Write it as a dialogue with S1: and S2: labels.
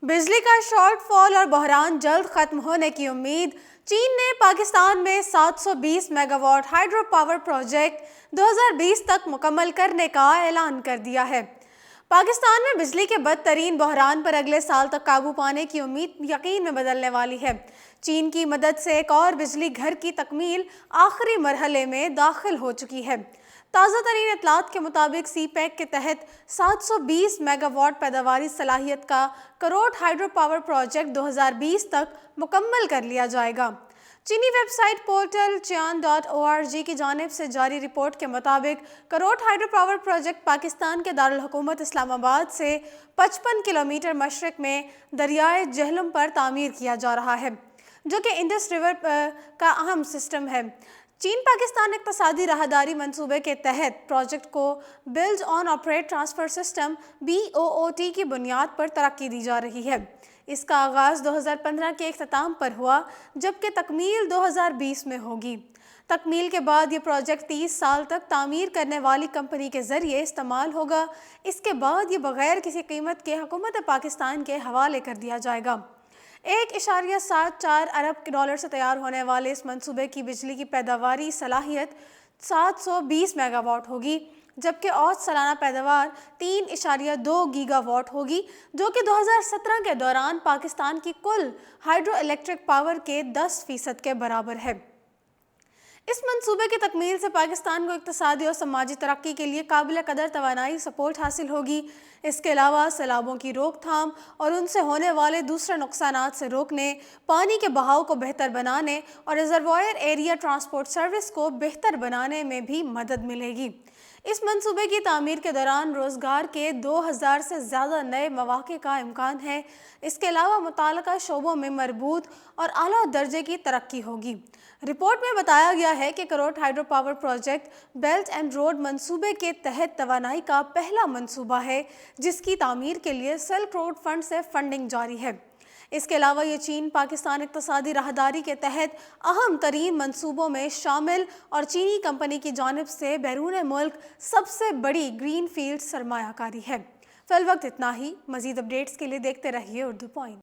S1: بجلی کا شارٹ فال اور بحران جلد ختم ہونے کی امید۔ چین نے پاکستان میں 720 mega what hydro power project 2020 تک مکمل کرنے کا اعلان کر دیا ہے۔ پاکستان میں بجلی کے بدترین بحران پر اگلے سال تک قابو پانے کی امید یقین میں بدلنے والی ہے۔ چین کی مدد سے ایک اور بجلی گھر کی تکمیل آخری مرحلے میں داخل ہو چکی ہے۔ تازہ ترین اطلاعات کے مطابق سی پیک کے تحت 720 میگا واٹ پیداواری صلاحیت کا کروٹ ہائیڈرو پاور پروجیکٹ 2020 تک مکمل کر لیا جائے گا۔ چینی ویب سائٹ پورٹل chian.org کی جانب سے جاری رپورٹ کے مطابق Karot hydro power project Pakistan کے دارالحکومت اسلام آباد سے 55 کلومیٹر مشرق میں دریائے جہلم پر تعمیر کیا جا رہا ہے، جو کہ انڈس ریور کا اہم سسٹم ہے۔ چین پاکستان اقتصادی راہداری منصوبے کے تحت پروجیکٹ کو build on operate transfer system BOOT کی بنیاد پر ترقی دی جا رہی ہے۔ اس کا آغاز 2015 کے اختتام پر ہوا، جبکہ تکمیل 2020 میں ہوگی۔ تکمیل کے بعد یہ پروجیکٹ 30 سال تک تعمیر کرنے والی کمپنی کے ذریعے استعمال ہوگا۔ اس کے بعد یہ بغیر کسی قیمت کے حکومت پاکستان کے حوالے کر دیا جائے گا۔ 1.74 ارب ڈالر سے تیار ہونے والے اس منصوبے کی بجلی کی پیداواری صلاحیت 720 میگا واٹ ہوگی، جبکہ اوسط سالانہ پیداوار 3.2 گیگا واٹ ہوگی، جو کہ 2017 کے دوران پاکستان کی کل ہائیڈرو الیکٹرک پاور کے 10% کے برابر ہے۔ اس منصوبے کی تکمیل سے پاکستان کو اقتصادی اور سماجی ترقی کے لیے قابل قدر توانائی سپورٹ حاصل ہوگی۔ اس کے علاوہ سیلابوں کی روک تھام اور ان سے ہونے والے دوسرے نقصانات سے روکنے، پانی کے بہاؤ کو بہتر بنانے اور ریزروائر ایریا ٹرانسپورٹ سروس کو بہتر بنانے میں بھی مدد ملے گی۔ اس منصوبے کی تعمیر کے دوران روزگار کے 2000 سے زیادہ نئے مواقع کا امکان ہے۔ اس کے علاوہ متعلقہ شعبوں میں مربوط اور اعلیٰ درجے کی ترقی ہوگی۔ رپورٹ میں بتایا گیا ہے کہ Karot hydro power project belt and road منصوبے کے تحت توانائی کا پہلا منصوبہ ہے، جس کی تعمیر کے لیے سلک روڈ فنڈ سے فنڈنگ جاری ہے۔ اس کے علاوہ یہ چین پاکستان اقتصادی راہداری کے تحت اہم ترین منصوبوں میں شامل اور چینی کمپنی کی جانب سے بیرون ملک سب سے بڑی گرین فیلڈ سرمایہ کاری ہے۔ فی الوقت اتنا ہی۔ مزید اپڈیٹس کے لیے دیکھتے رہیے اردو پوائنٹ۔